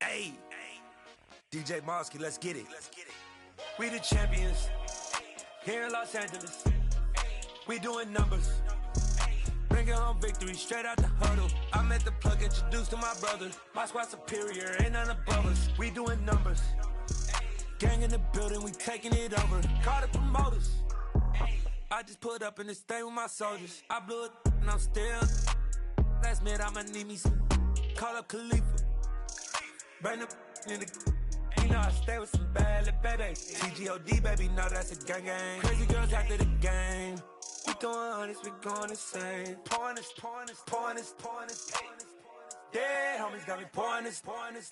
Hey, DJ Mosky, let's get it. We the champions here in Los Angeles. We doing numbers, bringing home victory straight out the huddle. I met the plug, introduced to my brother. My squad superior, ain't none above us. We doing numbers, gang in the building, we taking it over. Call the promoters. I just put up in this thing with my soldiers. I blew it and I'm still. Last minute I'ma need me some. Call up Khalifa. Burn the in the. You know I stay with some bad little babies. TGOD baby, know that's a gang gang. Crazy girls after the game. We throwing hundreds, we going insane. Pouring this. Yeah, homies got me pouring this.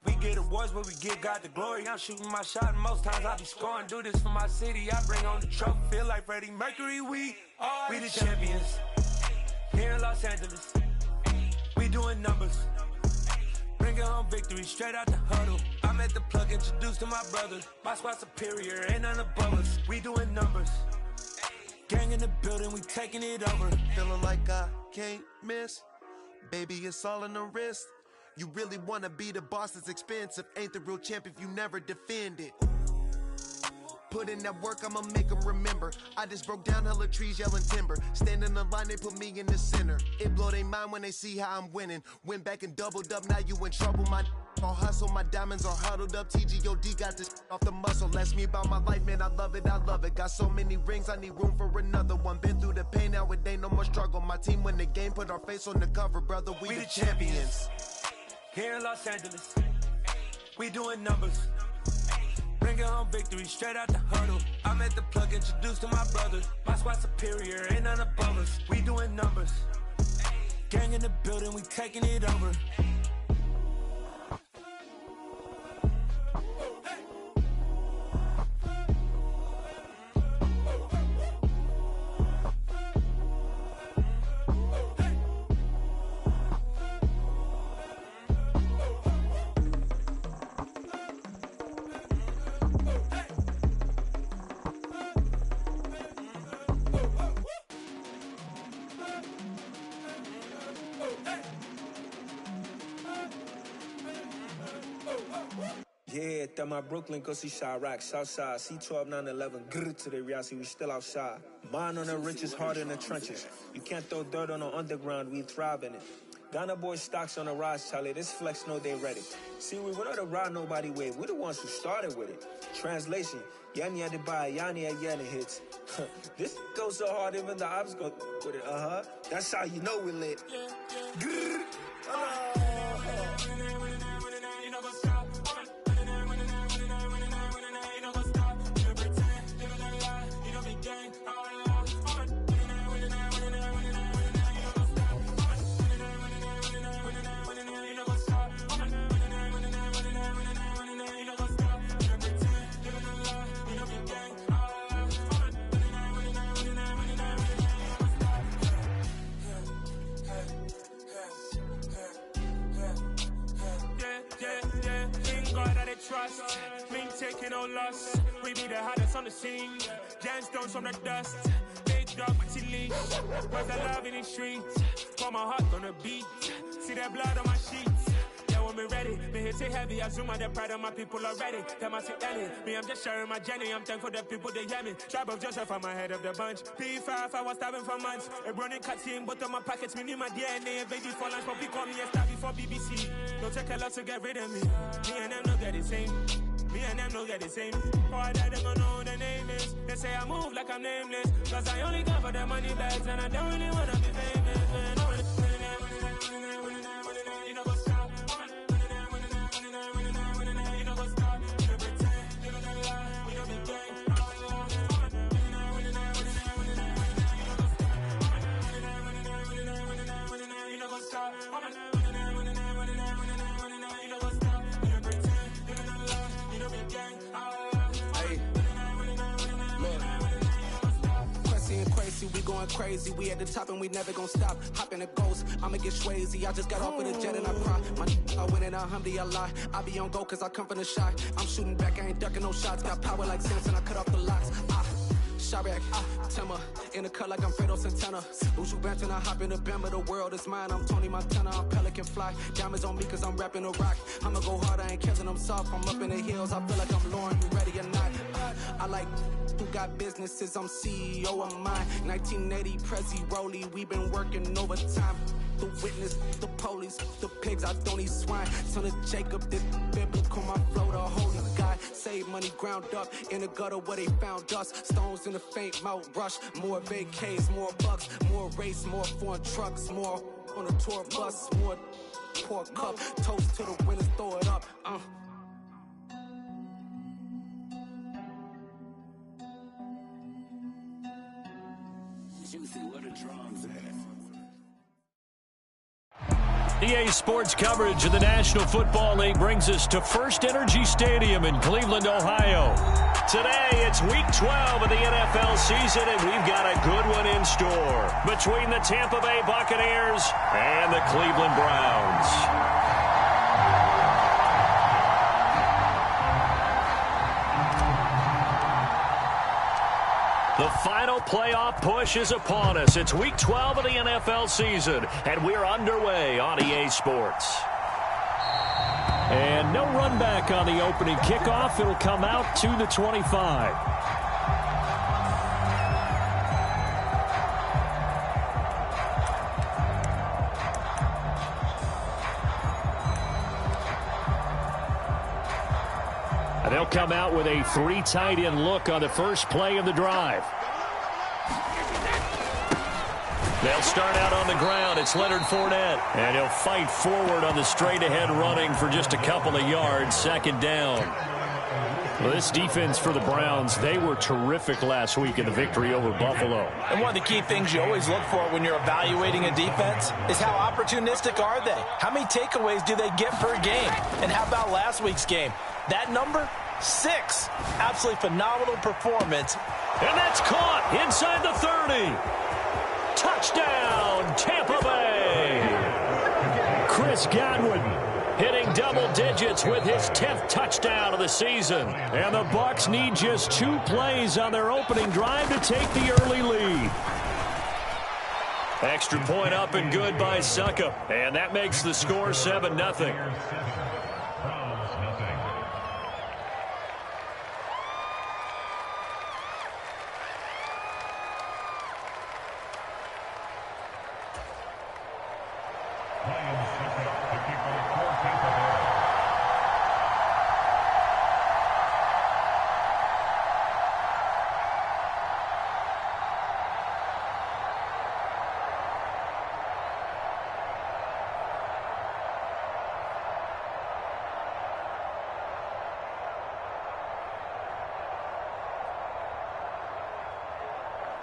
We get awards where we give God the glory. I'm shooting my shot and most times I be scoring. Do this for my city, I bring on the trophy. Feel like Freddie Mercury, we the champions here in Los Angeles. We doing numbers, bringing home victory straight out the huddle. I met the plug, introduced to my brother. My squad superior, ain't none above us. We doing numbers, gang in the building, we taking it over. Feeling like I can't miss. Baby, it's all in the wrist. You really wanna be the boss, it's expensive. Ain't the real champ if you never defend it. Put in that work, I'ma make them remember. I just broke down hella trees, yelling timber. Stand in the line, they put me in the center. It blow their mind when they see how I'm winning. Went back and doubled up, now you in trouble. My all hustle, my diamonds are huddled up. TGOD got this off the muscle. Ask me about my life, man, I love it. Got so many rings, I need room for another one. Been through the pain, now it ain't no more struggle. My team win the game, put our face on the cover, brother. We the champions here in Los Angeles. We doing numbers, bringing home victory straight out the huddle. I met the plug, introduced to my brother. My squad superior, ain't none above us. We doing numbers, gang in the building, we taking it over. Yeah, that my Brooklyn, go see Chirac, Southside, C12, 911, grrr to the reality, we still outside. Mine on the richest, heart in the trenches. You can't throw dirt on the underground, we thrive in it. Ghana boys stocks on the rise, Charlie, this flex know they ready. See, we were not the ride nobody wave, we the ones who started with it. Translation, Yani had to buy, Yani had Yanni hits. This goes so hard, even the ops go with it, That's how you know we lit. Grrr. Trust, we ain't taking no loss. We be the hottest on the scene. Gemstones from the dust. Big dog with your leash. Where's the love in the streets? Pour my heart on the beat. See that blood on my sheets. Yeah, when we ready, me hit it heavy. I zoom out the pride of my people already. Them I see Ellie. Me, I'm just sharing my journey. I'm thankful the people they hear me. Tribe of Joseph, I'm ahead of the bunch. P5, I was starving for months. A running cut team, but on my pockets, me need my DNA. Baby for lunch, but we call me a star before BBC. Don't take a lot to get rid of me. Me and them no get the same. Me and them no get the same. For that, they gon' know who the name is. They say I move like I'm nameless. Cause I only got for the money bags. And I don't really wanna be famous. Man, you know what's up. You know what's up. You pretend. You know the lie. We don't be gang. You know what's up. We going crazy, we at the top and we never gon' stop. Hop in a ghost, I'ma get swayzy. I just got off with a jet and I cry. I win in a Humvee, I lie. I be on go cause I come from the shot. I'm shooting back, I ain't ducking no shots. Got power like Samson, I cut off the locks. Chirac, Timmer, in the cut like I'm Fredo Santana. Usual Banton, I hop in the Bama, the world is mine. I'm Tony Montana, I'm Pelican Fly. Diamonds on me cause I'm rapping a rock. I'ma go hard, I ain't killing them soft. I'm up in the hills, I feel like I'm Lauren, you ready or not? I like who got businesses, I'm CEO of mine. 1980 Prezi Rolly, we been working overtime. The witness, the police, the pigs, I don't eat swine. Son of Jacob, this biblical, my flow, the holy God. Save money ground up in the gutter where they found us. Stones in the faint mouth rush. More vacays, more bucks, more race, more foreign trucks, more on a tour bus, more pour cup. Toast to the winners, throw it up. EA Sports coverage of the National Football League brings us to First Energy Stadium in Cleveland, Ohio. Today, it's Week 12 of the NFL season, and we've got a good one in store between the Tampa Bay Buccaneers and the Cleveland Browns. The final playoff push is upon us. It's Week 12 of the NFL season, and we're underway on EA Sports. And no run back on the opening kickoff. It'll come out to the 25. They'll come out with a 3 tight end look on the first play of the drive. They'll start out on the ground. It's Leonard Fournette. And he'll fight forward on the straight-ahead running for just a couple of yards. Second down. Well, this defense for the Browns, they were terrific last week in the victory over Buffalo. And one of the key things you always look for when you're evaluating a defense is how opportunistic are they? How many takeaways do they get per game? And how about last week's game? That number? 6. Absolutely phenomenal performance. And that's caught inside the 30. Touchdown, Tampa Bay. Chris Godwin hitting double digits with his 10th touchdown of the season. And the Bucs need just 2 plays on their opening drive to take the early lead. Extra point up and good by Suckup. And that makes the score 7-0.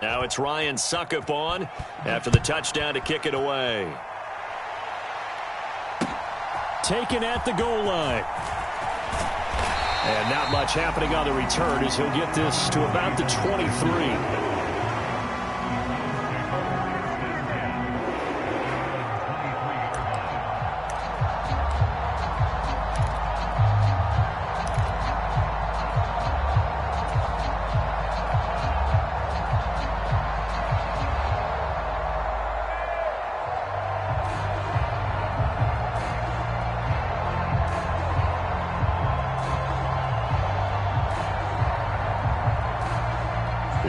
Now it's Ryan Suckup on after the touchdown to kick it away. Taken at the goal line. And not much happening on the return as he'll get this to about the 23.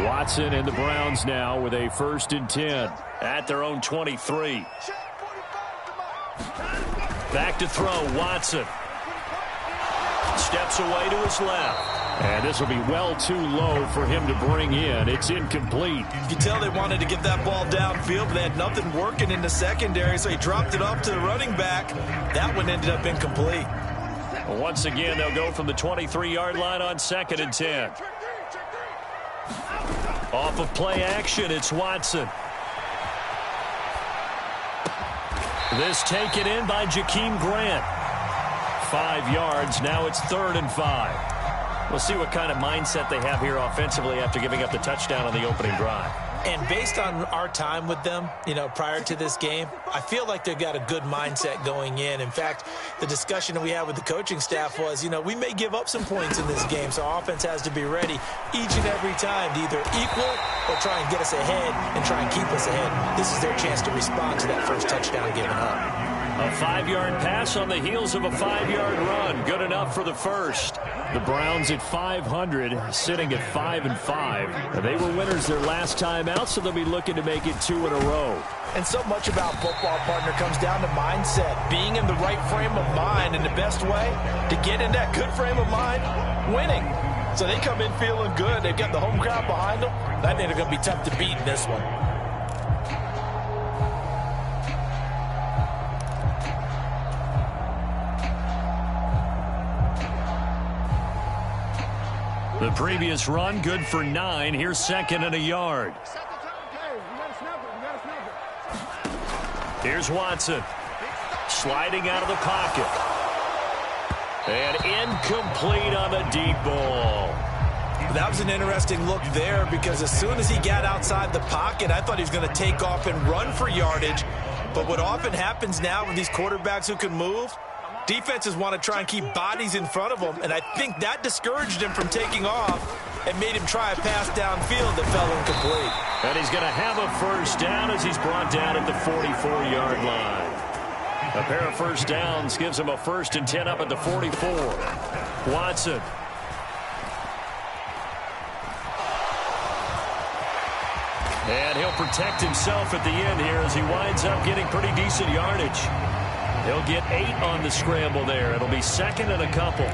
Watson and the Browns now with a 1st and 10 at their own 23. Back to throw, Watson. Steps away to his left. And this will be well too low for him to bring in. It's incomplete. You can tell they wanted to get that ball downfield, but they had nothing working in the secondary, so he dropped it off to the running back. That one ended up incomplete. Well, once again, they'll go from the 23-yard line on 2nd and 10. Off of play action, it's Watson. This taken in by Jakeem Grant. 5 yards, now it's 3rd and 5. We'll see what kind of mindset they have here offensively after giving up the touchdown on the opening drive. And based on our time with them, prior to this game, I feel like they've got a good mindset going in. In fact, the discussion that we had with the coaching staff was, we may give up some points in this game, so our offense has to be ready each and every time to either equal or try and get us ahead and try and keep us ahead. This is their chance to respond to that first touchdown given up. A 5-yard pass on the heels of a 5-yard run. Good enough for the first. The Browns at 500, sitting at 5-5. They were winners their last time out, so they'll be looking to make it 2 in a row. And so much about football, partner, comes down to mindset. Being in the right frame of mind, and the best way to get in that good frame of mind, winning. So they come in feeling good. They've got the home crowd behind them. I think they're going to be tough to beat in this one. The previous run, good for 9. Here's 2nd and a yard. Here's Watson. Sliding out of the pocket. And incomplete on the deep ball. That was an interesting look there because as soon as he got outside the pocket, I thought he was going to take off and run for yardage. But what often happens now with these quarterbacks who can move, defenses want to try and keep bodies in front of them, and I think that discouraged him from taking off and made him try a pass downfield that fell incomplete. And he's going to have a first down as he's brought down at the 44-yard line. A pair of first downs gives him a 1st and 10 up at the 44. Watson. And he'll protect himself at the end here as he winds up getting pretty decent yardage. He'll get 8 on the scramble there. It'll be 2nd and a couple.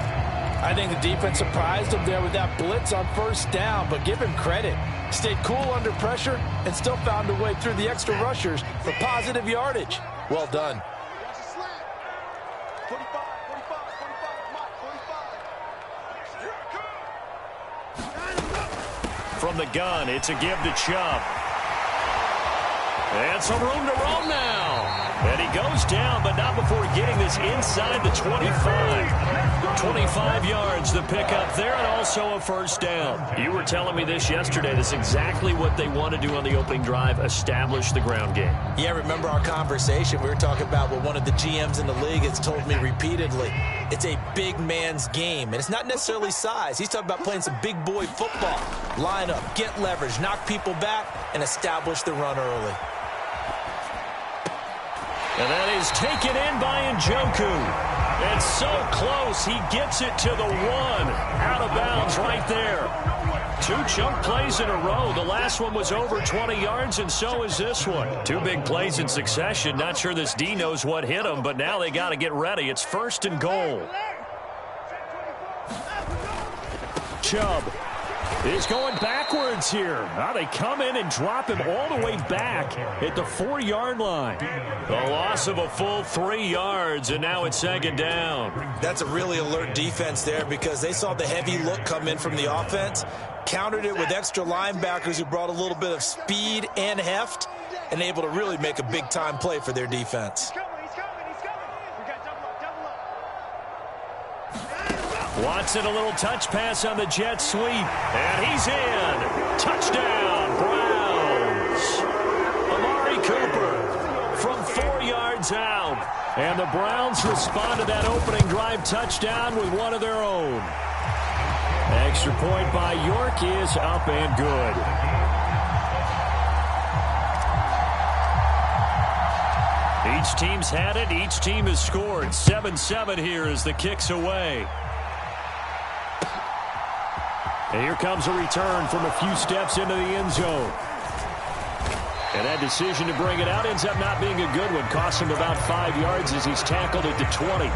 I think the defense surprised him there with that blitz on first down, but give him credit. Stayed cool under pressure and still found a way through the extra rushers for positive yardage. Well done. From the gun, it's a give to Chubb. And some room to roam now. And he goes down, but not before getting this inside the 25. 25 yards, the pickup there, and also a first down. You were telling me this yesterday. This is exactly what they want to do on the opening drive, establish the ground game. Yeah, remember our conversation? We were talking about what one of the GMs in the league has told me repeatedly. It's a big man's game, and it's not necessarily size. He's talking about playing some big boy football. Line up, get leverage, knock people back, and establish the run early. And that is taken in by Njoku. And so close, he gets it to the 1. Out of bounds right there. 2 chunk plays in a row. The last one was over 20 yards, and so is this one. 2 big plays in succession. Not sure this D knows what hit him, but now they got to get ready. It's 1st and goal. Chubb is going backwards here. Now they come in and drop him all the way back at the 4-yard line. The loss of a full 3 yards, and now it's 2nd down. That's a really alert defense there because they saw the heavy look come in from the offense, countered it with extra linebackers who brought a little bit of speed and heft, and able to really make a big-time play for their defense. Watson, a little touch pass on the jet sweep, and he's in. Touchdown, Browns. Amari Cooper from 4 yards out. And the Browns respond to that opening drive touchdown with one of their own. Extra point by York is up and good. Each team's had it. Each team has scored. 7-7 here as the kick's away. And here comes a return from a few steps into the end zone. And that decision to bring it out ends up not being a good one. Costs him about 5 yards as he's tackled at the 20.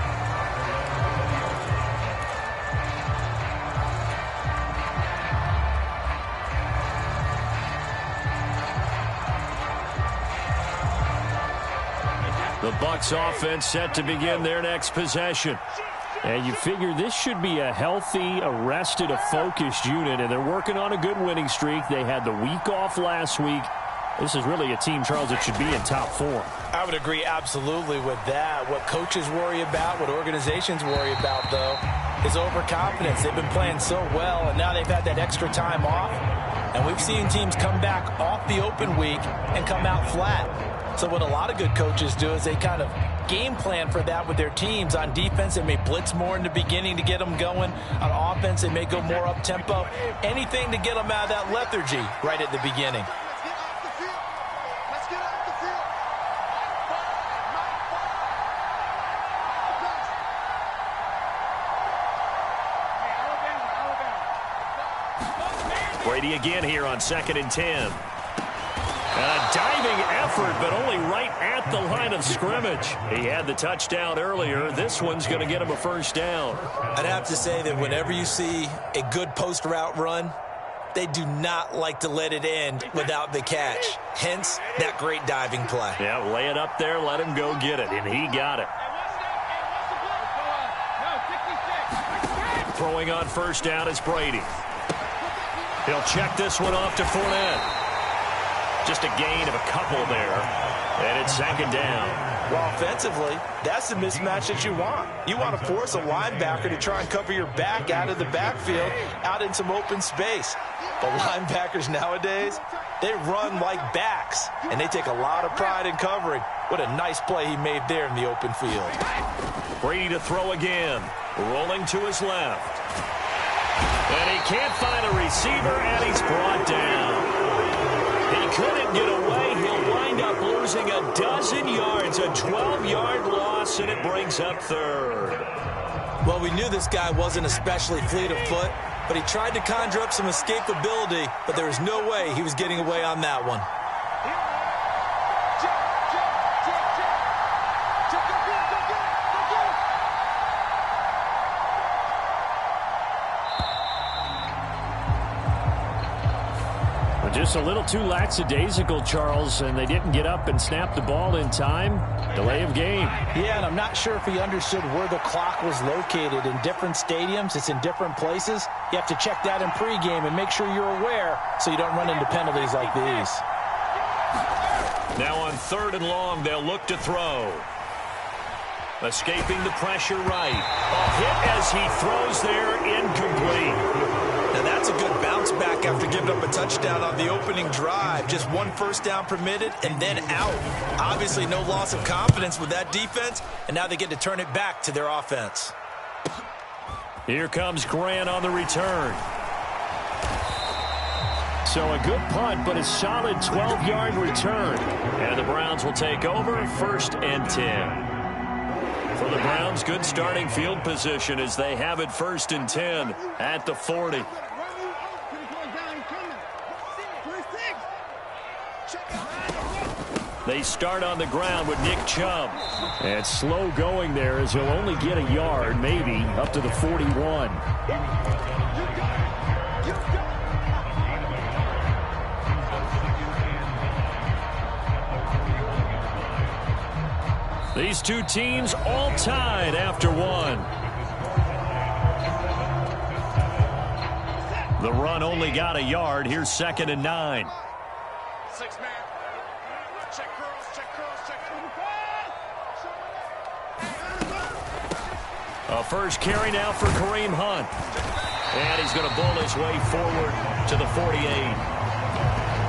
The Bucs offense set to begin their next possession. And you figure this should be a healthy, arrested, a focused unit, and they're working on a good winning streak. They had the week off last week. This is really a team, Charles, that should be in top form. I would agree absolutely with that. What coaches worry about, what organizations worry about, though, is overconfidence. They've been playing so well, and now they've had that extra time off. And we've seen teams come back off the open week and come out flat. So what a lot of good coaches do is they kind of game plan for that with their teams. On defense, they may blitz more in the beginning to get them going. On offense, they may go more up-tempo. Anything to get them out of that lethargy right at the beginning. Brady again here on 2nd and 10. A diving effort, but only right at the line of scrimmage. He had the touchdown earlier. This one's going to get him a first down. I'd have to say that whenever you see a good post route run, they do not like to let it end without the catch. Hence, that great diving play. Yeah, lay it up there, let him go get it, and he got it. Throwing on first down is Brady. He'll check this one off to Fournette. Just a gain of a couple there. And it's 2nd down. Well, offensively, that's the mismatch that you want. You want to force a linebacker to try and cover your back out of the backfield, out in some open space. But linebackers nowadays, they run like backs, and they take a lot of pride in covering. What a nice play he made there in the open field. Brady to throw again. Rolling to his left. And he can't find a receiver, and he's brought down. He couldn't get away. He'll wind up losing a dozen yards, a 12-yard loss, and it brings up 3rd. Well, we knew this guy wasn't especially fleet of foot, but he tried to conjure up some escapability, but there was no way he was getting away on that one. Just a little too lackadaisical, Charles, and they didn't get up and snap the ball in time. Delay of game. Yeah, and I'm not sure if he understood where the clock was located. In different stadiums, it's in different places. You have to check that in pregame and make sure you're aware so you don't run into penalties like these. Now on 3rd and long, they'll look to throw. Escaping the pressure right. A hit as he throws there, incomplete. Now that's a good bounce back after giving up a touchdown on the opening drive. Just 1 first down permitted and then out. Obviously no loss of confidence with that defense, and now they get to turn it back to their offense. Here comes Grant on the return. So a good punt, but a solid 12-yard return. And the Browns will take over 1st and 10. For the Browns, good starting field position as they have it 1st and 10 at the 40. They start on the ground with Nick Chubb. And slow going there as he'll only get a yard, maybe, up to the 41. These two teams all tied after 1. The run only got a yard. Here's 2nd and 9. 6-man. Check girls, check girls, check girls. A first carry now for Kareem Hunt. And he's going to bull his way forward to the 48.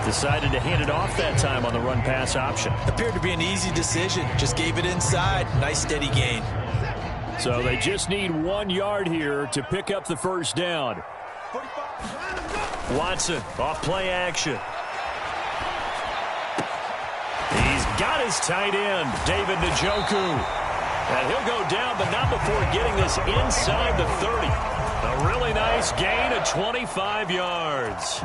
Decided to hand it off that time on the run-pass option. Appeared to be an easy decision. Just gave it inside. Nice steady gain. So they just need 1 yard here to pick up the first down. Watson off play action. He's got his tight end, David Njoku. And he'll go down, but not before getting this inside the 30. A really nice gain of 25 yards.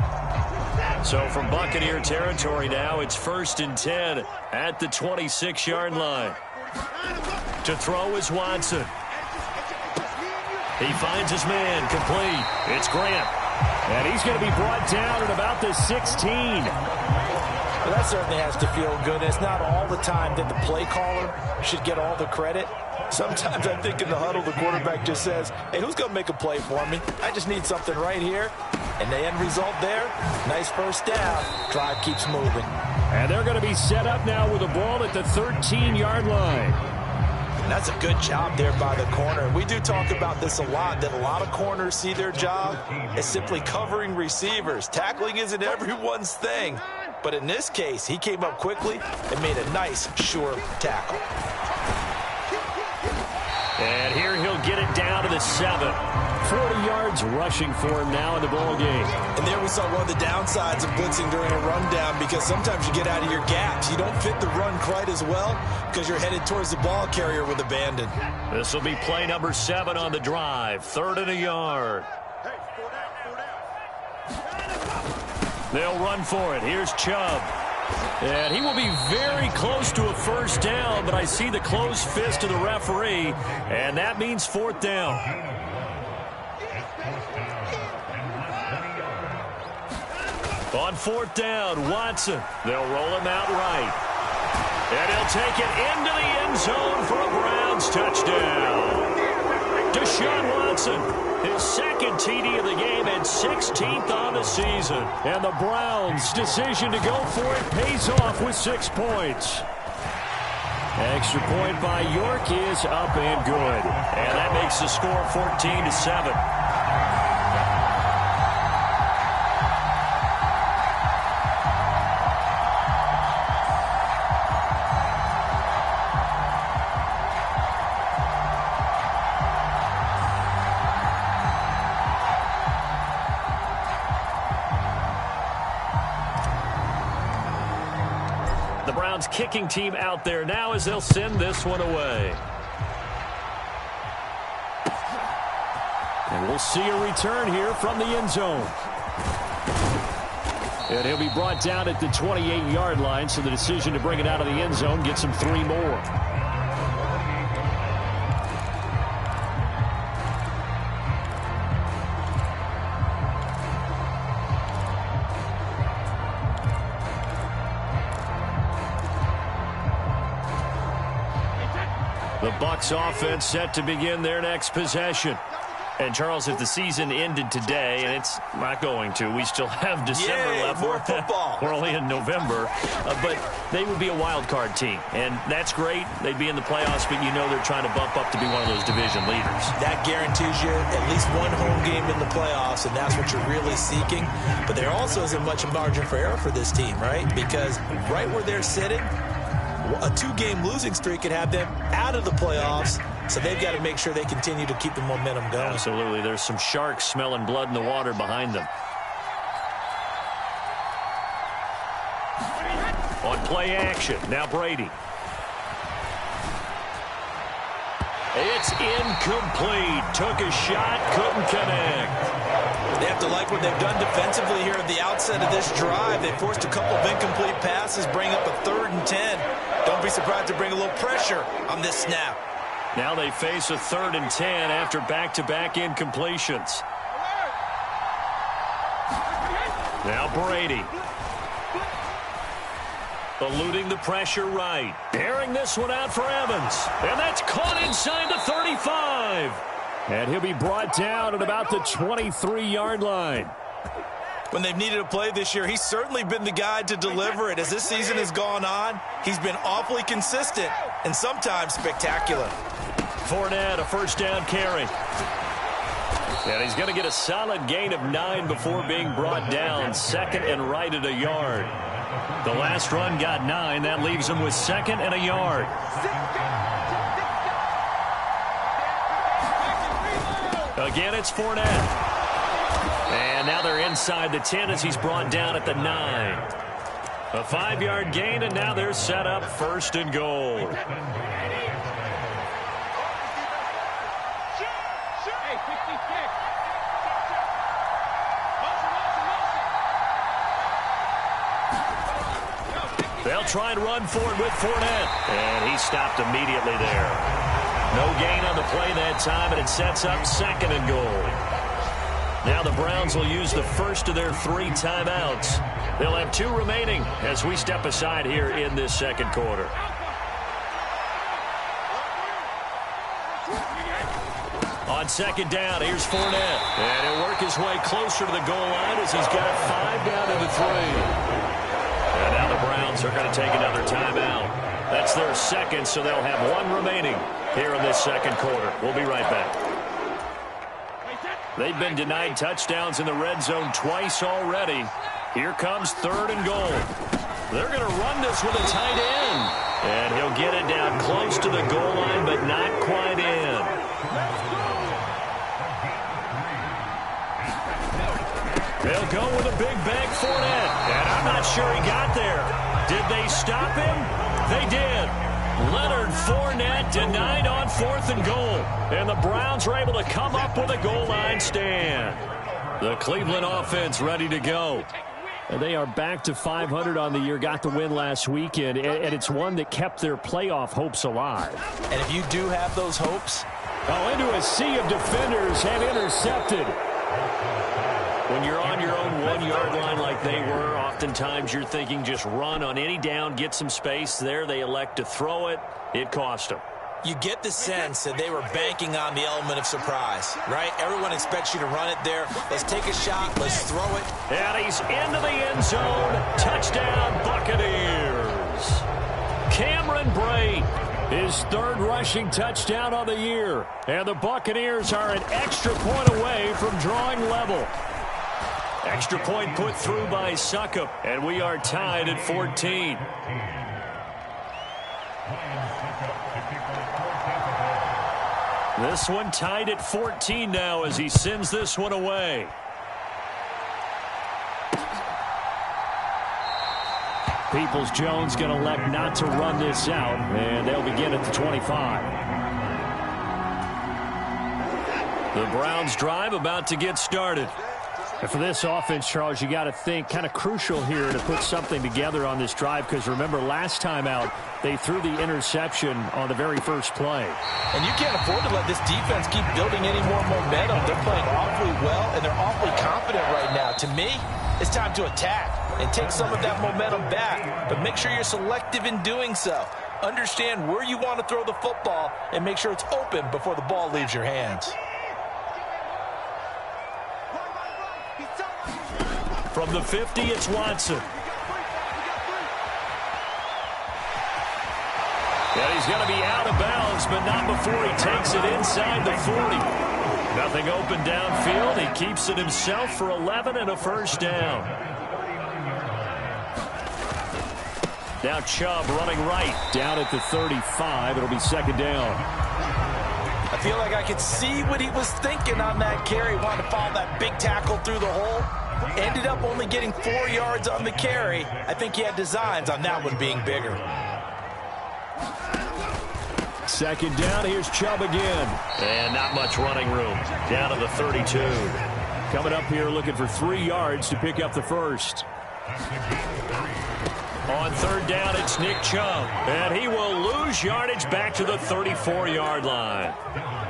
So from Buccaneer territory now, it's 1st and 10 at the 26-yard line. To throw is Watson. He finds his man, complete. It's Grant. And he's going to be brought down at about the 16. Well, that certainly has to feel good. It's not all the time that the play caller should get all the credit. Sometimes I think in the huddle, the quarterback just says, hey, who's going to make a play for me? I just need something right here. And the end result there, nice first down. Drive keeps moving. And they're going to be set up now with a ball at the 13-yard line. That's a good job there by the corner. We do talk about this a lot, that a lot of corners see their job as simply covering receivers. Tackling isn't everyone's thing. But in this case, he came up quickly and made a nice, sure tackle. And here he'll get it down to the 7. 40 yards rushing for him now in the ball game. And there we saw one of the downsides of blitzing during a rundown, because sometimes you get out of your gaps. You don't fit the run quite as well because you're headed towards the ball carrier with abandon. This will be play number 7 on the drive. 3rd and a yard. They'll run for it. Here's Chubb. And he will be very close to a first down, but I see the closed fist of the referee, and that means 4th down. On 4th down, Watson. They'll roll him out right. And he'll take it into the end zone for a Browns touchdown. Deshaun Watson, his 2nd TD of the game and 16th on the season. And the Browns' decision to go for it pays off with 6 points. Extra point by York is up and good. And that makes the score 14-7. The Browns kicking team out there now as they'll send this one away. And we'll see a return here from the end zone. And he'll be brought down at the 28-yard line, so the decision to bring it out of the end zone gets him 3 more. The Bucs offense set to begin their next possession. And, Charles, if the season ended today, and it's not going to, we still have December left. More football. We're only in November. But they would be a wild card team. And that's great. They'd be in the playoffs, but you know they're trying to bump up to be one of those division leaders. That guarantees you at least one home game in the playoffs, and that's what you're really seeking. But there also isn't much margin for error for this team, right? Because right where they're sitting, a 2-game losing streak could have them out of the playoffs, so they've got to make sure they continue to keep the momentum going. Absolutely. There's some sharks smelling blood in the water behind them. On play action, now Brady. It's incomplete. Took a shot, couldn't connect. They have to like what they've done defensively here at the outset of this drive. They forced a couple of incomplete passes, bring up a 3rd and 10. Don't be surprised to bring a little pressure on this snap. Now they face a 3rd and 10 after back-to-back incompletions. Now Brady. Eluding the pressure right. Airing this one out for Evans. And that's caught inside the 35. And he'll be brought down at about the 23-yard line. When they've needed a play this year, he's certainly been the guy to deliver it. As this season has gone on, he's been awfully consistent and sometimes spectacular. Fournette, a first down carry. And he's going to get a solid gain of 9 before being brought down. 2nd and right at a yard. The last run got 9. That leaves him with 2nd and a yard. Again, it's Fournette. And now they're inside the 10 as he's brought down at the 9. A 5-yard gain, and now they're set up 1st and goal. They'll try and run for it with Fournette. And he stopped immediately there. No gain on the play that time, and it sets up 2nd and goal. Now the Browns will use the first of their 3 timeouts. They'll have 2 remaining as we step aside here in this 2nd quarter. On 2nd down, here's Fournette. And he'll work his way closer to the goal line as he's got 5 down to the 3. And now the Browns are going to take another timeout. That's their 2nd, so they'll have 1 remaining. here in this second quarter. We'll be right back. They've been denied touchdowns in the red zone twice already. Here comes 3rd and goal. They're going to run this with a tight end. And he'll get it down close to the goal line, but not quite in. They'll go with a big bang Fournette. And I'm not sure he got there. Did they stop him? They did. Leonard Fournette denied on 4th and goal. And the Browns are able to come up with a goal line stand. The Cleveland offense ready to go. And they are back to 500 on the year, got the win last weekend, and it's one that kept their playoff hopes alive. And if you do have those hopes... into a sea of defenders and intercepted. When you're on your own 1-yard line like they were, oftentimes you're thinking just run on any down, get some space. There they elect to throw it. It cost them. You get the sense that they were banking on the element of surprise, right? Everyone expects you to run it there. Let's take a shot. Let's throw it. And he's into the end zone. Touchdown, Buccaneers. Cameron Brate, his 3rd rushing touchdown of the year. And the Buccaneers are an extra point away from drawing level. Extra point put through by Succop. And we are tied at 14. This one tied at 14 now as he sends this one away. Peoples-Jones going to elect not to run this out, and they'll begin at the 25. The Browns drive about to get started. And for this offense, Charles, you got to think kind of crucial here to put something together on this drive, because remember last time out they threw the interception on the very first play. And you can't afford to let this defense keep building any more momentum. They're playing awfully well, and they're awfully confident right now. To me, it's time to attack and take some of that momentum back, but make sure you're selective in doing so. Understand where you want to throw the football and make sure it's open before the ball leaves your hands. From the 50, it's Watson. And he's going to be out of bounds, but not before he takes it inside the 40. Nothing open downfield. He keeps it himself for 11 and a first down. Now Chubb running right down at the 35. It'll be 2nd down. I feel like I could see what he was thinking on that carry. Wanted to follow that big tackle through the hole. Ended up only getting 4 yards on the carry. I think he had designs on that one being bigger. 2nd down, here's Chubb again. And not much running room. Down to the 32. Coming up here looking for 3 yards to pick up the first. On 3rd down, it's Nick Chubb. And he will lose yardage back to the 34-yard line.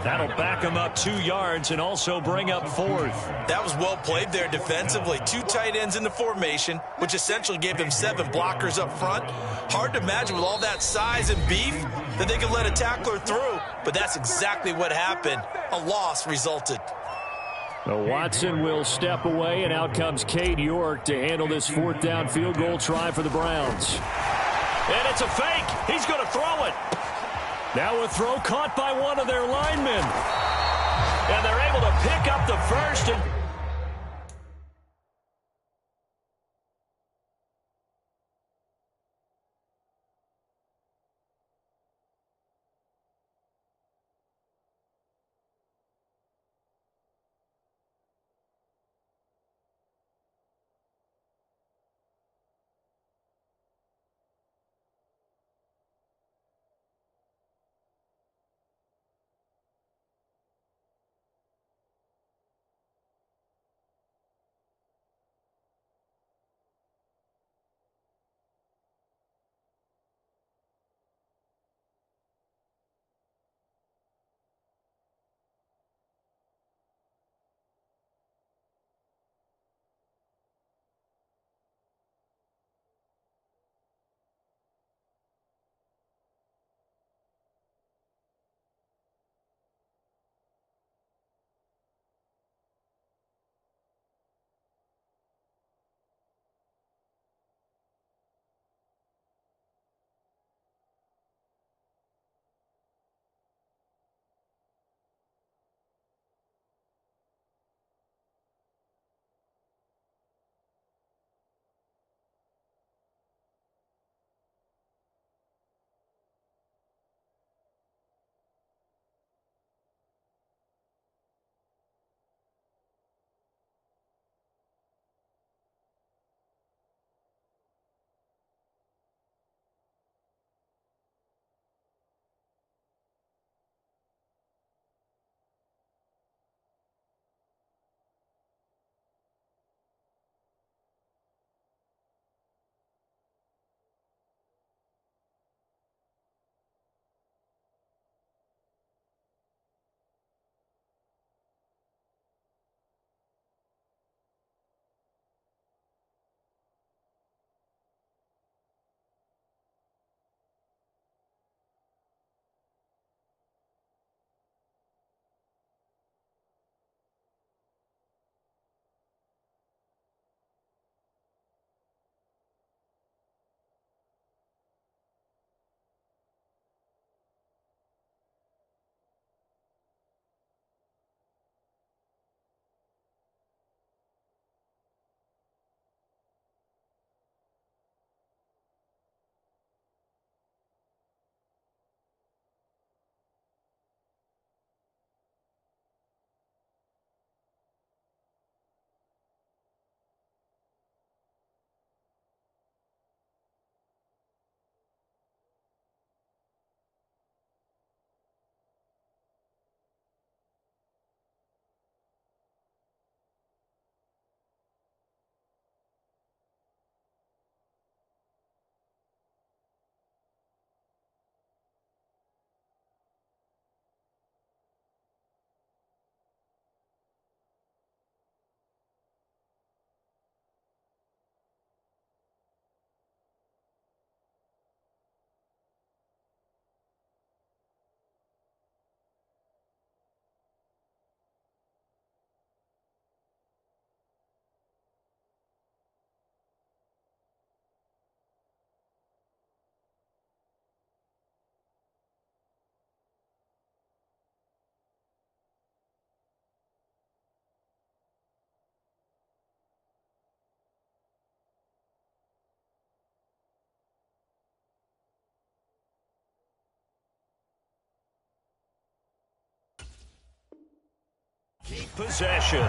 That'll back him up 2 yards and also bring up 4th. That was well played there defensively. 2 tight ends in the formation, which essentially gave them 7 blockers up front. Hard to imagine with all that size and beef that they could let a tackler through, but that's exactly what happened. A loss resulted. Watson will step away, and out comes Cade York to handle this 4th down field goal try for the Browns. And it's a fake. He's going to throw it. Now a throw caught by one of their linemen. And they're able to pick up the first. And Possession.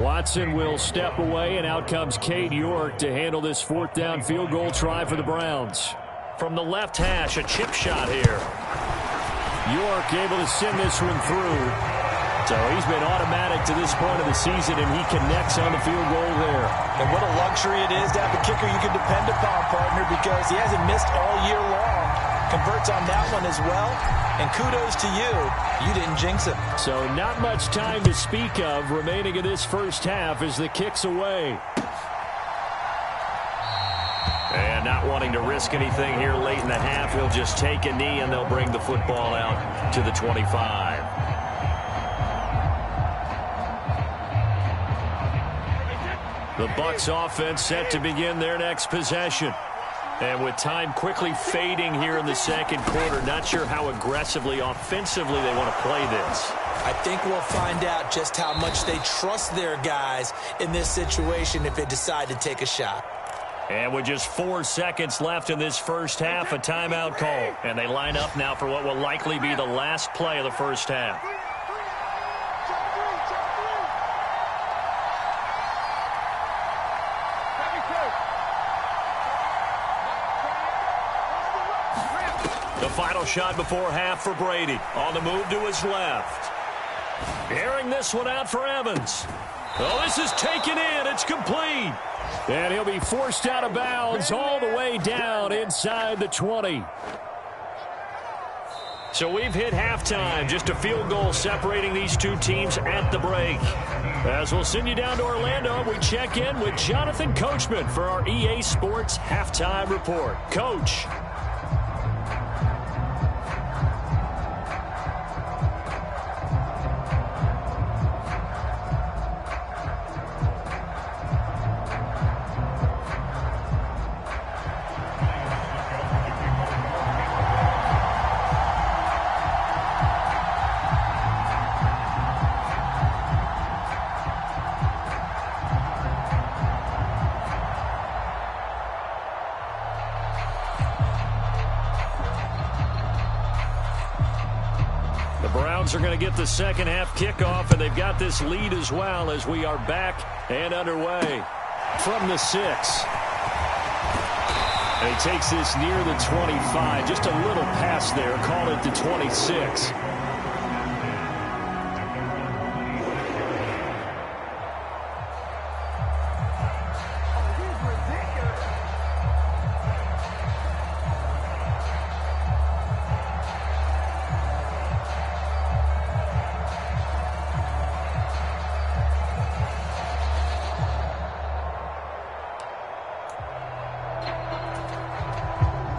Watson will step away, and out comes Cade York to handle this fourth down field goal try for the Browns. From the left hash, a chip shot here. York able to send this one through. So he's been automatic to this point of the season, and he connects on the field goal there. And what a luxury it is to have a kicker you can depend upon, partner, because he hasn't missed all year long. Converts on that one as well. And kudos to you. You didn't jinx it. So not much time to speak of remaining in this first half as the kick's away. And not wanting to risk anything here late in the half, he'll just take a knee and they'll bring the football out to the 25. The Bucs offense set to begin their next possession. And with time quickly fading here in the second quarter, not sure how aggressively, offensively they want to play this. I think we'll find out just how much they trust their guys in this situation if they decide to take a shot. And with just 4 seconds left in this first half, a timeout call. And they line up now for what will likely be the last play of the first half. The final shot before half for Brady. On the move to his left. Airing this one out for Evans. Oh, this is taken in. It's complete. And he'll be forced out of bounds all the way down inside the 20. So we've hit halftime. Just a field goal separating these two teams at the break. As we'll send you down to Orlando, we check in with Jonathan Coachman for our EA Sports Halftime Report. Coach. Are going to get the second half kickoff, and they've got this lead as well as we are back and underway from the 6. And he takes this near the 25, just a little pass there, call it the 26.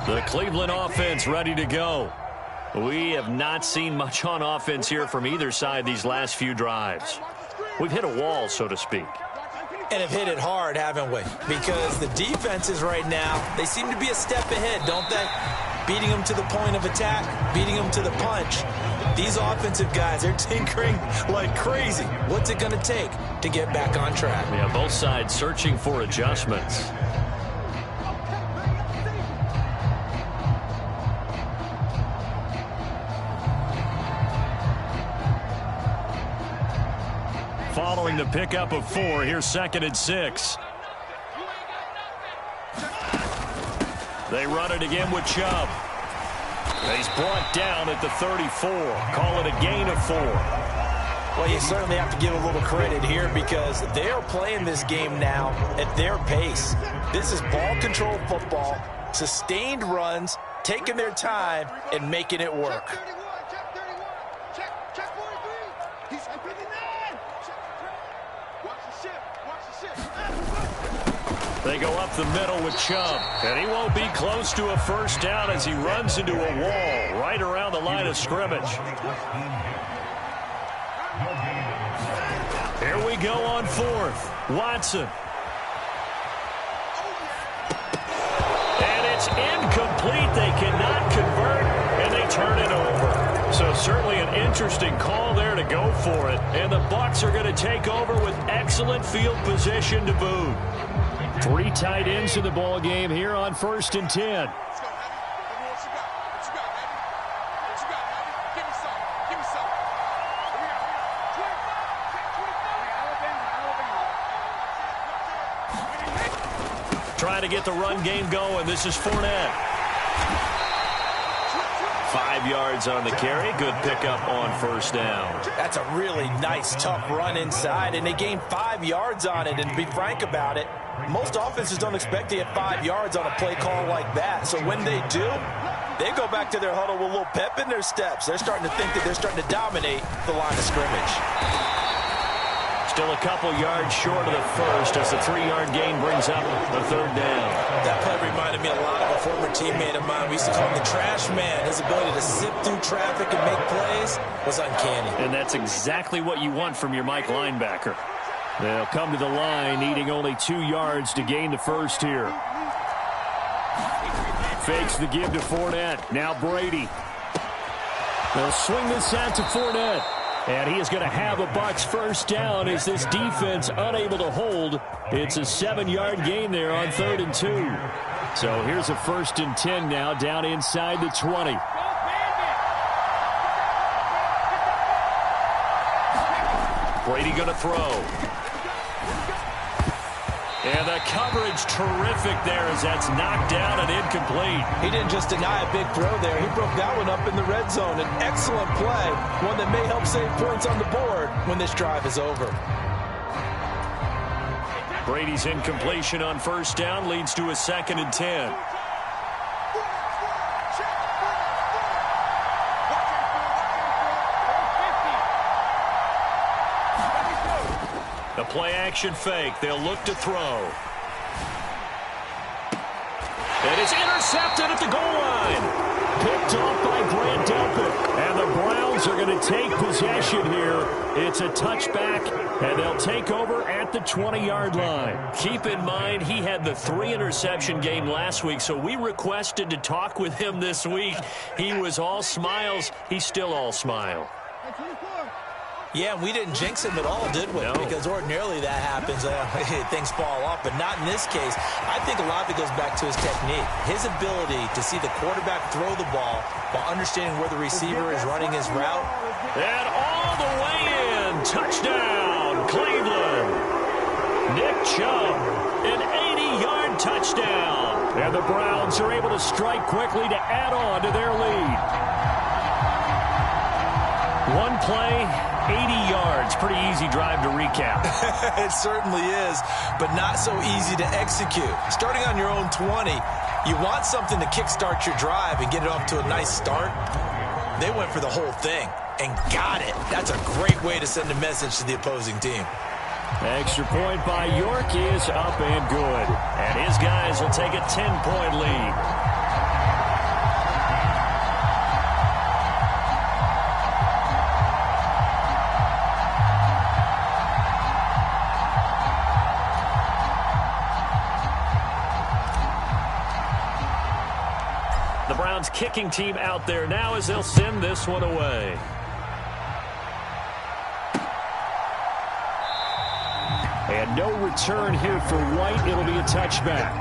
The Cleveland offense ready to go. We have not seen much on offense here from either side these last few drives. We've hit a wall, so to speak. And have hit it hard, haven't we? Because the defenses right now, they seem to be a step ahead, don't they? Beating them to the point of attack, beating them to the punch. These offensive guys, they're tinkering like crazy. What's it going to take to get back on track? Yeah, both sides searching for adjustments. Following the pickup of 4, here's 2nd and 6. They run it again with Chubb. He's brought down at the 34. Call it a gain of 4. Well, you certainly have to give a little credit here because they're playing this game now at their pace. This is ball control football, sustained runs, taking their time and making it work. They go up the middle with Chubb, and he won't be close to a first down as he runs into a wall right around the line of scrimmage. Here we go on fourth. Watson. And it's incomplete. They cannot convert, and they turn it over. So certainly an interesting call there to go for it. And the Bucs are going to take over with excellent field position to boot. 3 tight ends in the ball game here on 1st and 10. Trying to get the run game going. This is Fournette. 5 yards on the carry. Good pickup on 1st down. That's a really nice, tough run inside, and they gained 5 yards on it. And to be frank about it, most offenses don't expect to get 5 yards on a play call like that. So when they do, they go back to their huddle with a little pep in their steps. They're starting to think that they're starting to dominate the line of scrimmage. Still a couple yards short of the first as the 3-yard gain brings up the 3rd down. That play reminded me a lot of a former teammate of mine. We used to call him the trash man. His ability to zip through traffic and make plays was uncanny. And that's exactly what you want from your Mike linebacker. They'll come to the line, needing only 2 yards to gain the first here. Fakes the give to Fournette. Now Brady. They'll swing this out to Fournette. And he is going to have a Bucs first down as this defense unable to hold. It's a 7-yard gain there on 3rd and 2. So here's a 1st and 10 now down inside the 20. Brady going to throw. And the coverage terrific there as that's knocked down and incomplete. He didn't just deny a big throw there. He broke that one up in the red zone. An excellent play, one that may help save points on the board when this drive is over. Brady's incompletion on 1st down leads to a 2nd and 10. The play-action fake. They'll look to throw. It is intercepted at the goal line. Picked off by Grant Delpit. And the Browns are going to take possession here. It's a touchback, and they'll take over at the 20-yard line. Keep in mind, he had the 3-interception game last week, so we requested to talk with him this week. He was all smiles. He's still all smile. Yeah, we didn't jinx him at all, did we? No. Because ordinarily that happens. Things fall off, but not in this case. I think a lot of it goes back to his technique. His ability to see the quarterback throw the ball while understanding where the receiver is running his route. And all the way in. Touchdown, Cleveland. Nick Chubb, an 80-yard touchdown. And the Browns are able to strike quickly to add on to their lead. One play, 80 yards. Pretty easy drive to recap. It certainly is, but not so easy to execute. Starting on your own 20, you want something to kickstart your drive and get it off to a nice start. They went for the whole thing and got it. That's a great way to send a message to the opposing team. Extra point by York is up and good. And his guys will take a 10-point lead. The Browns kicking team out there now as they'll send this one away. And no return here for White. It'll be a touchback.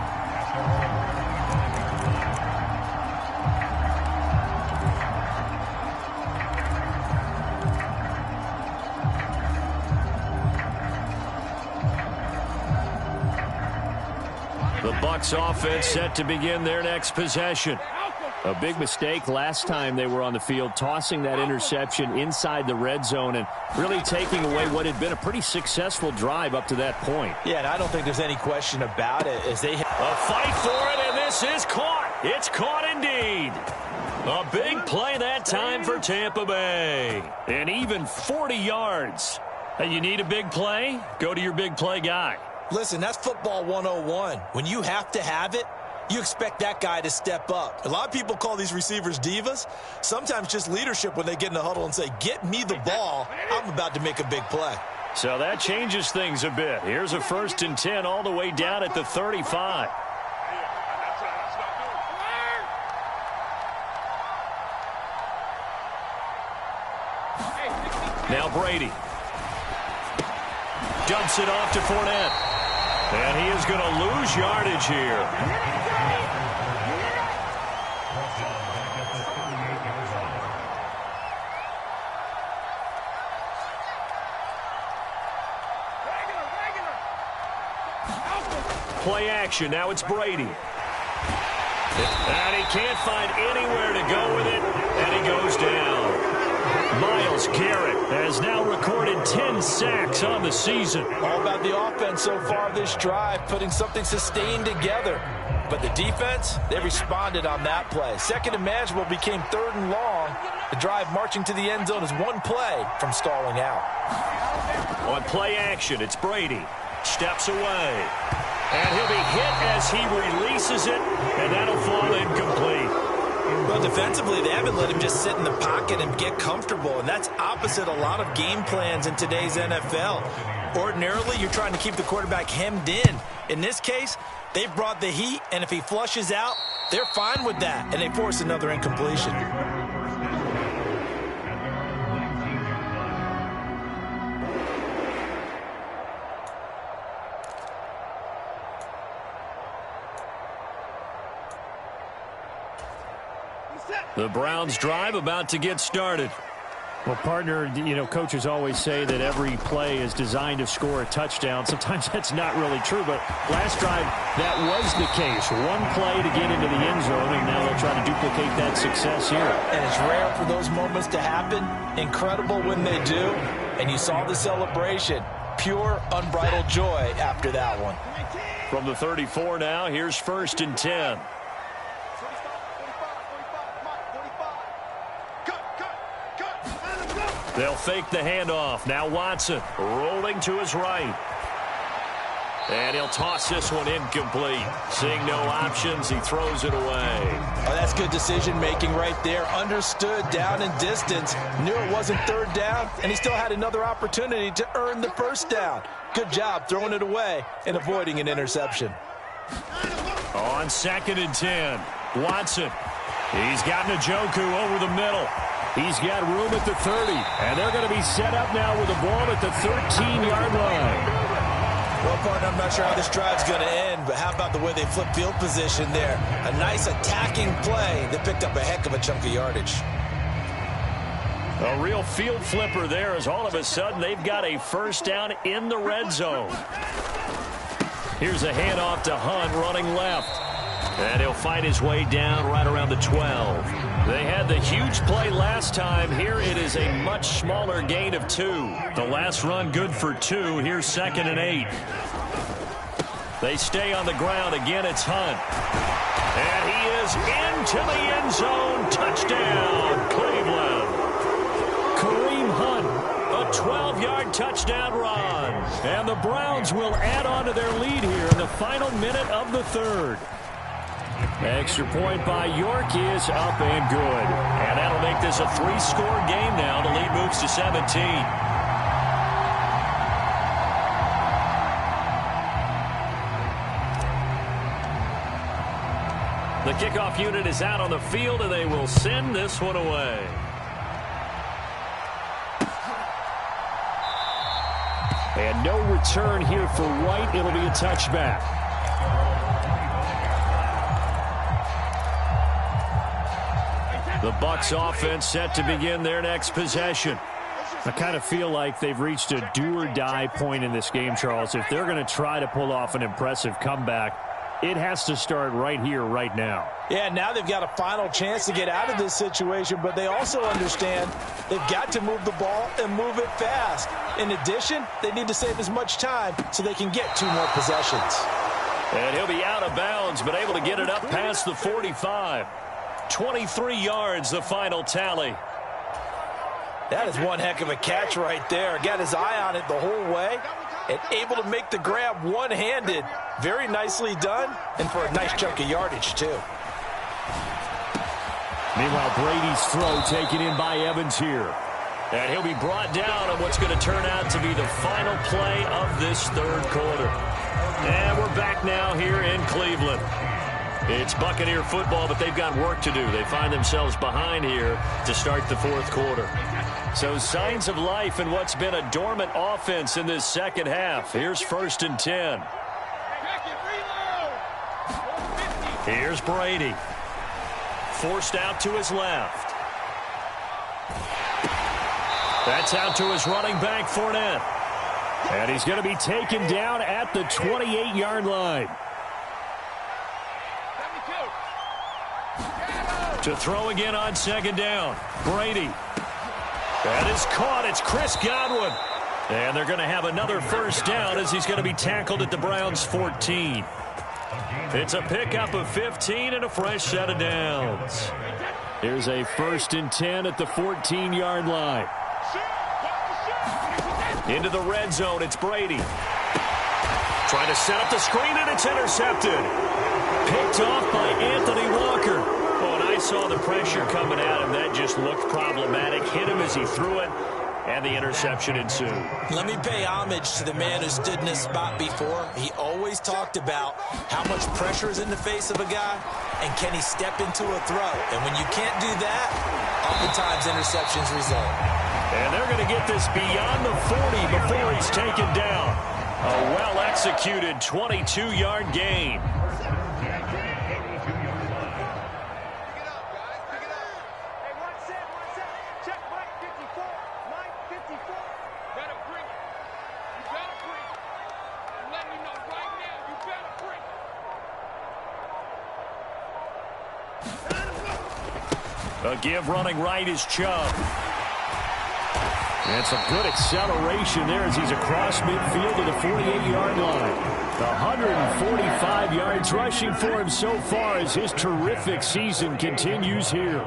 The Bucs offense set to begin their next possession. A big mistake last time they were on the field, tossing that interception inside the red zone and really taking away what had been a pretty successful drive up to that point. Yeah, and I don't think there's any question about it as they... A fight for it, and this is caught. It's caught indeed. A big play that time for Tampa Bay. And even 40 yards. Hey, you need a big play? Go to your big play guy. Listen, that's football 101. When you have to have it, you expect that guy to step up. A lot of people call these receivers divas. Sometimes just leadership when they get in the huddle and say, get me the ball. I'm about to make a big play. So that changes things a bit. Here's a 1st and 10 all the way down at the 35. Now Brady. Dumps it off to Fournette. And he is going to lose yardage here. Play action. Now it's Brady. And he can't find anywhere to go with it. And he goes down. Myles Garrett has now recorded 10 sacks on the season. All about the offense so far this drive, putting something sustained together. But the defense, they responded on that play. 2nd and manageable became 3rd and long. The drive marching to the end zone is one play from stalling out. On play action, it's Brady. Steps away. And he'll be hit as he releases it, and that'll fall incomplete. Well, defensively, they haven't let him just sit in the pocket and get comfortable, and that's opposite a lot of game plans in today's NFL. Ordinarily, you're trying to keep the quarterback hemmed in. In this case, they brought the heat, and if he flushes out, they're fine with that, and they force another incompletion. The Browns drive about to get started. Well, partner, coaches always say that every play is designed to score a touchdown. Sometimes that's not really true, but last drive, that was the case. One play to get into the end zone, and now they'll try to duplicate that success here. And it's rare for those moments to happen. Incredible when they do. And you saw the celebration. Pure, unbridled joy after that one. From the 34 now, here's 1st and 10. They'll fake the handoff. Now Watson rolling to his right. And he'll toss this one incomplete. Seeing no options, he throws it away. Oh, that's good decision-making right there. Understood down and distance. Knew it wasn't 3rd down, and he still had another opportunity to earn the 1st down. Good job throwing it away and avoiding an interception. On 2nd and 10, Watson. He's got Njoku over the middle. He's got room at the 30, and they're going to be set up now with the ball at the 13-yard line. Well, partner, I'm not sure how this drive's going to end, but how about the way they flip field position there? A nice attacking play that picked up a heck of a chunk of yardage. A real field flipper there, as all of a sudden they've got a 1st down in the red zone. Here's a handoff to Hunt running left. And he'll fight his way down right around the 12. They had the huge play last time. Here it is a much smaller gain of 2. The last run good for 2. Here's 2nd and 8. They stay on the ground. Again, it's Hunt. And he is into the end zone. Touchdown, Cleveland. Kareem Hunt, a 12-yard touchdown run. And the Browns will add on to their lead here in the final minute of the 3rd. Extra point by York is up and good. And that'll make this a 3-score game now. The lead moves to 17. The kickoff unit is out on the field, and they will send this one away. And no return here for White. It'll be a touchback. The Bucs offense set to begin their next possession. I kind of feel like they've reached a do-or-die point in this game, Charles. If they're going to try to pull off an impressive comeback, it has to start right here, right now. Yeah, now they've got a final chance to get out of this situation, but they also understand they've got to move the ball and move it fast. In addition, they need to save as much time so they can get 2 more possessions. And he'll be out of bounds, but able to get it up past the 45. 23 yards, the final tally. That is one heck of a catch right there. Got his eye on it the whole way and able to make the grab one-handed. Very nicely done, and for a nice chunk of yardage, too. Meanwhile, Brady's throw taken in by Evans here. And he'll be brought down on what's going to turn out to be the final play of this third quarter. And we're back now here in Cleveland. It's Buccaneer football, but they've got work to do. They find themselves behind here to start the fourth quarter. So signs of life in what's been a dormant offense in this second half. Here's 1st and 10. Here's Brady. Forced out to his left. That's out to his running back, Fournette. And he's going to be taken down at the 28-yard line. To throw again on 2nd down. Brady. That is caught. It's Chris Godwin. And they're going to have another 1st down as he's going to be tackled at the Browns' 14. It's a pickup of 15 and a fresh set of downs. Here's a 1st and 10 at the 14-yard line. Into the red zone, it's Brady. Trying to set up the screen, and it's intercepted. Picked off by Anthony Walker. Oh, and I saw the pressure coming at him. That just looked problematic. Hit him as he threw it, and the interception ensued. Let me pay homage to the man who stood in this spot before. He always talked about how much pressure is in the face of a guy, and can he step into a throw. And when you can't do that, oftentimes interceptions result. And they're going to get this beyond the 40 before he's taken down. A well-executed 22-yard gain. A give running right is Chubb. And some good acceleration there as he's across midfield to the 48-yard line. 145 yards rushing for him so far as his terrific season continues here.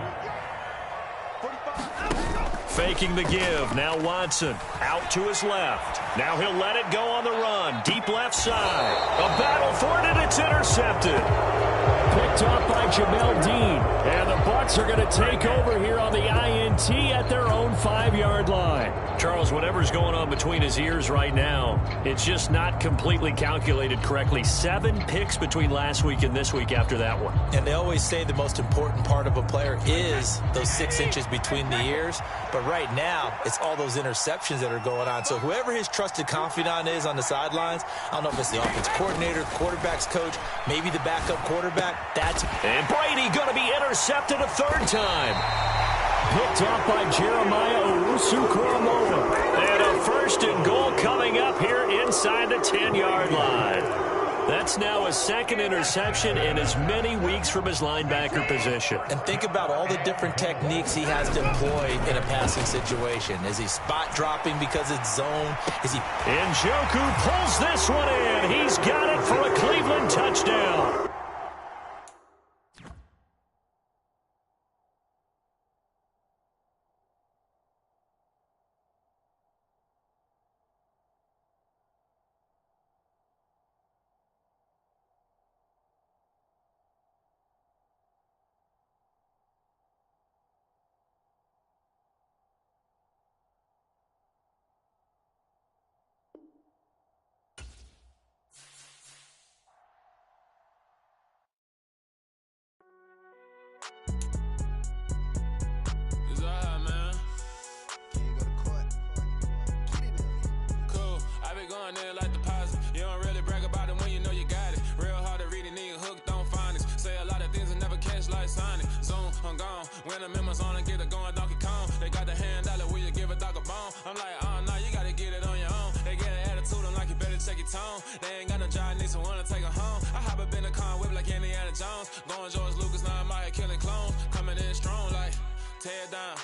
Faking the give. Now Watson out to his left. Now he'll let it go on the run. Deep left side. A battle for it, and it's intercepted. Picked off by Jamel Dean. And the Bucs are going to take over here on the INT at their own 5-yard line. Charles, whatever's going on between his ears right now, it's just not completely calculated correctly. 7 picks between last week and this week after that one. And they always say the most important part of a player is those 6 inches between the ears. But right now, it's all those interceptions that are going on. So whoever his trusted confidant is on the sidelines, I don't know if it's the offense coordinator, quarterback's coach, maybe the backup quarterback. And Brady going to be intercepted a 3rd time. Picked off by Jeremiah Owusu-Koramoah. And a 1st and goal coming up here inside the 10-yard line. That's now a 2nd interception in as many weeks from his linebacker position. And think about all the different techniques he has to employ in a passing situation. Is he spot dropping because it's zone? Is he... Njoku pulls this one in. He's got it for a Cleveland touchdown. Like deposit. You don't really brag about it when you know you got it. Real hard to read a nigga hooked on phonics. Say a lot of things and never catch like Sonic. Zoom, I'm gone. When the members on and get it going Donkey Kong. They got the hand dollar, will you give a dog a bone? I'm like, oh no, you gotta get it on your own. They get an attitude, I'm like, you better check your tone. They ain't got no job, need someone to take her home. I hop up in the car, whip like Indiana Jones. Going George Lucas, now I'm out here killing clones. Coming in strong like, tear down.